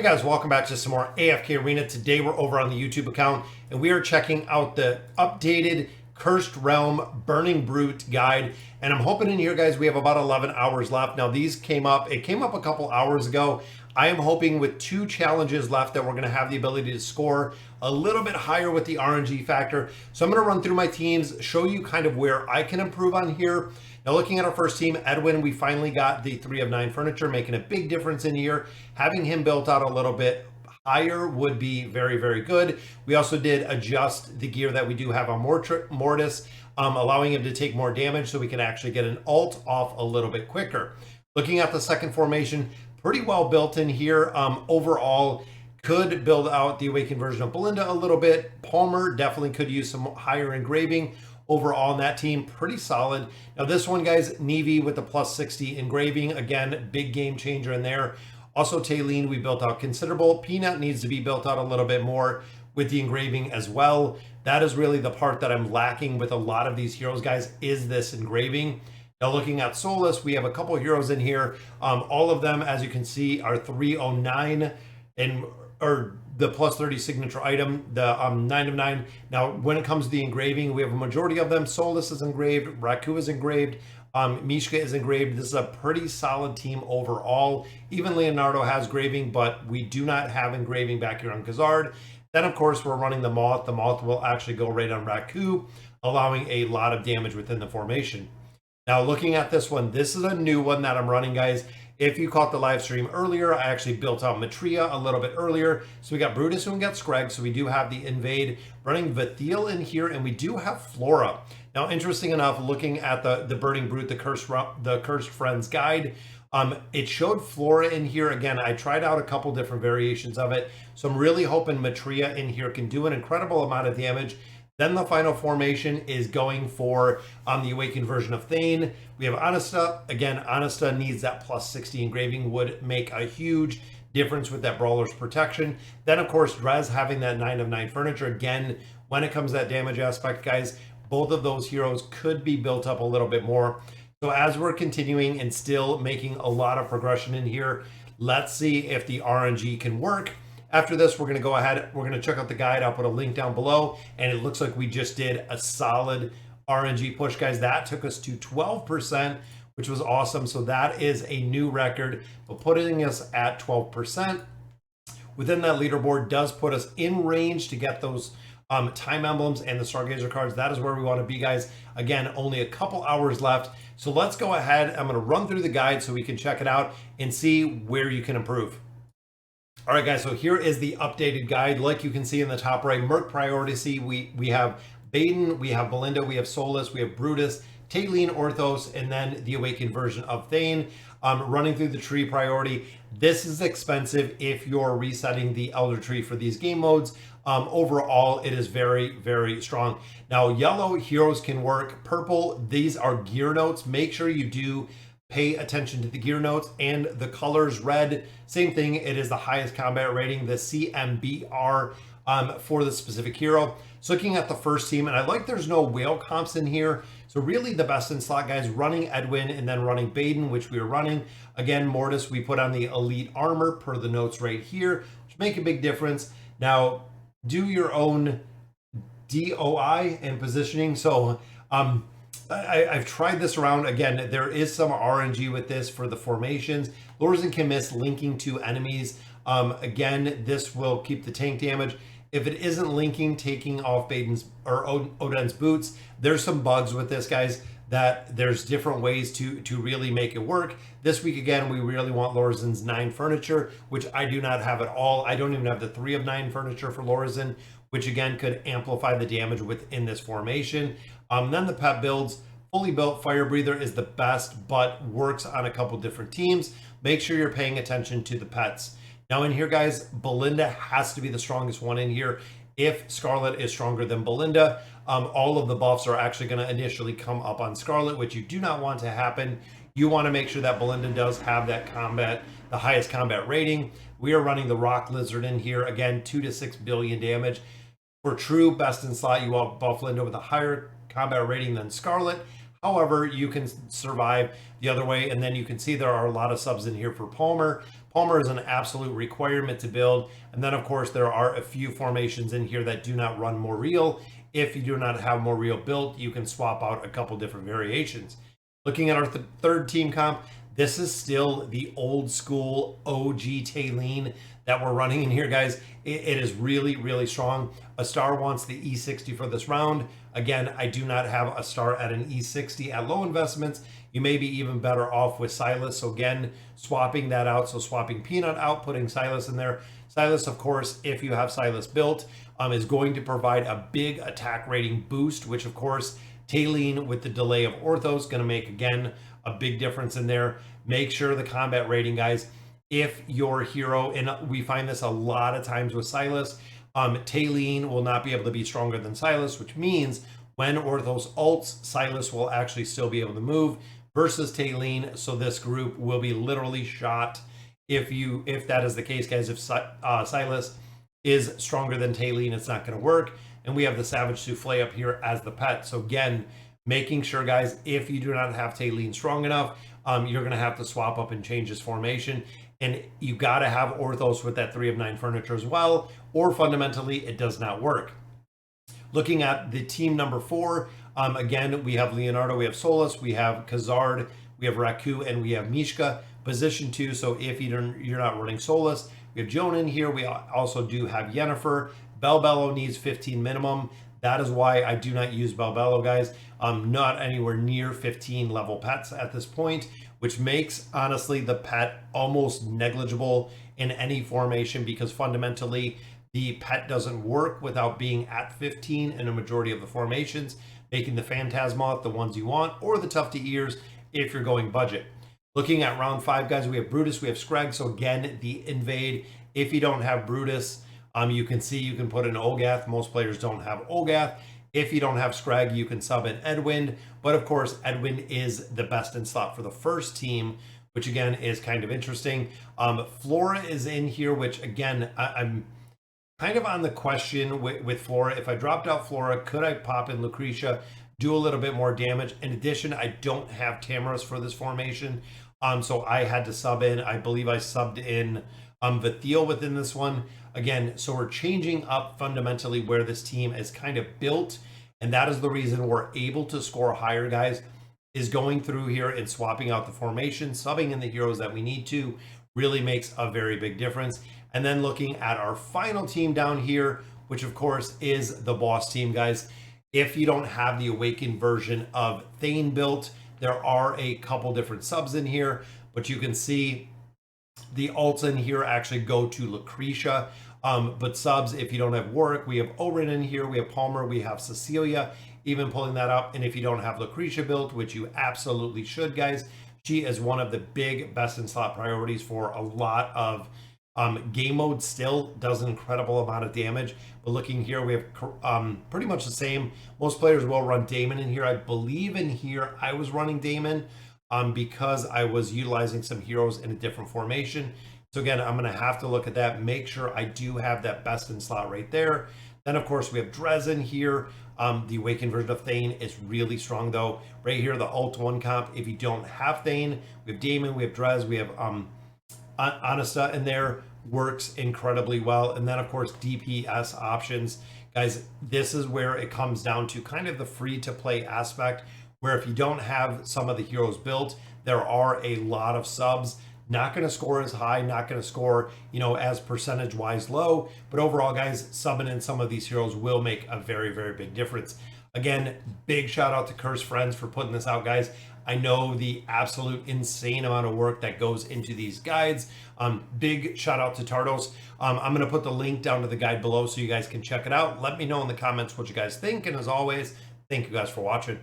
Guys, welcome back to some more AFK Arena. Today we're over on the YouTube account and we are checking out the updated Cursed Realm Burning Brute guide. And I'm hoping in here, guys, we have about 11 hours left. Now these came up a couple hours ago. I am hoping with 2 challenges left that we're going to have the ability to score a little bit higher with the RNG factor. So I'm going to run through my teams, show you kind of where I can improve on here. Now looking at our first team, Edwin, we finally got the 3 of 9 furniture, making a big difference in here. Having him built out a little bit higher would be very, very good. We also did adjust the gear that we do have on Mortis, allowing him to take more damage so we can actually get an ult off a little bit quicker. Looking at the second formation, pretty well built in here. Overall, could build out the awakened version of Belinda a little bit. Palmer definitely could use some higher engraving. Overall on that team, pretty solid. Now this one, guys, Nevi with the plus 60 engraving. Again, big game changer in there. Also, Taylene, we built out considerable. Peanut needs to be built out a little bit more with the engraving as well. That is really the part that I'm lacking with a lot of these heroes, guys, is this engraving. Now looking at Solus, we have a couple heroes in here. All of them, as you can see, are 309 or the plus 30 signature item, the 9 of 9. Now, when it comes to the engraving, we have a majority of them. Solus is engraved, Raku is engraved, Mishka is engraved. This is a pretty solid team overall. Even Leonardo has engraving, but we do not have engraving back here on Khazard. Then, of course, we're running the Moth. The Moth will actually go right on Raku, allowing a lot of damage within the formation. Now, looking at this one, this is a new one that I'm running, guys. If you caught the live stream earlier, I actually built out Matria a little bit earlier. So we got Brutus and we got Screg. So we do have the Invade running Vathiel in here, and we do have Flora. Now, interesting enough, looking at the Burning Brute, the Cursed Friends guide, it showed Flora in here. Again, I tried out a couple different variations of it. So I'm really hoping Matria in here can do an incredible amount of damage. Then the final formation is going for the awakened version of Thane. We have Honesta. Again, Honesta needs that plus 60 engraving, would make a huge difference with that Brawler's protection. Then, of course, Drez having that 9 of 9 furniture. Again, when it comes to that damage aspect, guys, both of those heroes could be built up a little bit more. So as we're continuing and still making a lot of progression in here, let's see if the RNG can work. After this, we're going to go ahead, we're going to check out the guide. I'll put a link down below, and it looks like we just did a solid RNG push, guys. That took us to 12%, which was awesome. So that is a new record, but putting us at 12% within that leaderboard does put us in range to get those time emblems and the Stargazer cards. That is where we want to be, guys. Again, only a couple hours left. So let's go ahead. I'm going to run through the guide so we can check it out and see where you can improve. All right, guys, so here is the updated guide. Like you can see in the top right, Merc Priority, we have Baden, we have Belinda, we have Solus, we have Brutus, Taylene, Orthos, and then the awakened version of Thane. Running through the tree priority, this is expensive if you're resetting the Elder Tree for these game modes. Overall, it is very, very strong. Now, yellow heroes can work. Purple, these are gear notes. Make sure you do pay attention to the gear notes and the colors. Red, same thing. It is the highest combat rating, the CMBR for the specific hero. So looking at the first team, and I like there's no whale comps in here. So really the best in slot, guys, running Edwin and then running Baden, which we are running. Again, Mortis, we put on the elite armor per the notes right here, which make a big difference. Now, do your own DOI and positioning. So, I've tried this around. Again, there is some RNG with this for the formations. Lorzen can miss linking to enemies. Again, this will keep the tank damage. If it isn't linking, taking off Baden's or Odin's boots, there's some bugs with this, guys, that there's different ways to really make it work. This week, again, we really want Lorzen's 9 furniture, which I do not have at all. I don't even have the 3 of 9 furniture for Lorzen, which again could amplify the damage within this formation. Then the pet builds, fully built Fire Breather is the best, but works on a couple different teams. Make sure you're paying attention to the pets. Now in here, guys, Belinda has to be the strongest one in here. If Scarlet is stronger than Belinda, all of the buffs are actually going to initially come up on Scarlet, which you do not want to happen. You want to make sure that Belinda does have that combat, the highest combat rating. We are running the Rock Lizard in here. Again, 2 to 6 billion damage. For true best in slot, you want buff Belinda with a higher combat rating than Scarlet. However, you can survive the other way. And then you can see there are a lot of subs in here for Palmer. Palmer is an absolute requirement to build. And then, of course, there are a few formations in here that do not run more real. If you do not have more real built, you can swap out a couple different variations. Looking at our third team comp, this is still the old school OG Tailene that we're running in here, guys. It is really, really strong. A star wants the E60 for this round. Again, I do not have a star at an E60 at low investments. You may be even better off with Silas. So again, swapping that out. So swapping Peanut out, putting Silas in there. Silas, of course, if you have Silas built, is going to provide a big attack rating boost, which of course, Tailene with the delay of Orthos going to make, again, a big difference in there. Make sure the combat rating, guys, if your hero, and we find this a lot of times with Silas, Tailene will not be able to be stronger than Silas, which means when Orthos ults, Silas will actually still be able to move versus Tailene. So this group will be literally shot if that is the case, guys. If Silas is stronger than Tailene, it's not going to work. And we have the Savage Souffle up here as the pet. So again, making sure, guys, if you do not have Tailene strong enough, you're going to have to swap up and change his formation. And you got to have Orthos with that 3 of 9 furniture as well, or fundamentally it does not work. Looking at the team number 4, again, we have Leonardo, we have Solus, we have Khazard, we have Raku, and we have Mishka. Position 2, so if you're not running Solus, we have Joan in here. We also do have Yennefer. Belbello needs 15 minimum. That is why I do not use Belbello, guys. Not anywhere near 15 level pets at this point, which makes, honestly, the pet almost negligible in any formation because fundamentally the pet doesn't work without being at 15 in a majority of the formations, making the Phantasmoth the ones you want, or the Tufty Ears if you're going budget. Looking at round 5, guys, we have Brutus, we have Scrag. So again, the invade. If you don't have Brutus, you can see you can put in Olgath. Most players don't have Olgath. If you don't have Scrag, you can sub in Edwin. But of course, Edwin is the best in slot for the first team, which again is kind of interesting. Flora is in here, which again, I'm kind of on the question with Flora. If I dropped out Flora, could I pop in Lucretia, do a little bit more damage? In addition, I don't have Tamaris for this formation. So I had to sub in, I believe I subbed in Vathiel within this one. Again, so we're changing up fundamentally where this team is kind of built. And that is the reason we're able to score higher, guys, is going through here and swapping out the formation, subbing in the heroes that we need to, really makes a very big difference. And then looking at our final team down here, which of course is the boss team, guys. If you don't have the Awakened version of Thane built, there are a couple different subs in here, but you can see the alts in here actually go to Lucretia. But subs, if you don't have Warwick, we have Orin in here, we have Palmer, we have Cecilia, even pulling that up. And if you don't have Lucretia built, which you absolutely should, guys, she is one of the big best in slot priorities for a lot of game mode. Still does an incredible amount of damage. But looking here, we have pretty much the same. Most players will run Damon in here. I believe in here I was running Damon because I was utilizing some heroes in a different formation. So again, I'm going to have to look at that, make sure I do have that best in slot right there. Then of course we have Dresden here. The Awakened version of Thane is really strong though. Right here, the Alt 1 comp, if you don't have Thane, we have Damon, we have Dres, we have Anasta in there, works incredibly well. And then of course DPS options, guys, this is where it comes down to kind of the free to play aspect, where if you don't have some of the heroes built, there are a lot of subs, not going to score as high, not going to score, you know, as percentage wise low, but overall, guys, subbing in some of these heroes will make a very, very big difference. Again, big shout out to Cursed Friends for putting this out, guys. I know the absolute insane amount of work that goes into these guides. Big shout out to Tardos. I'm going to put the link down to the guide below so you guys can check it out. Let me know in the comments what you guys think. And as always, thank you guys for watching.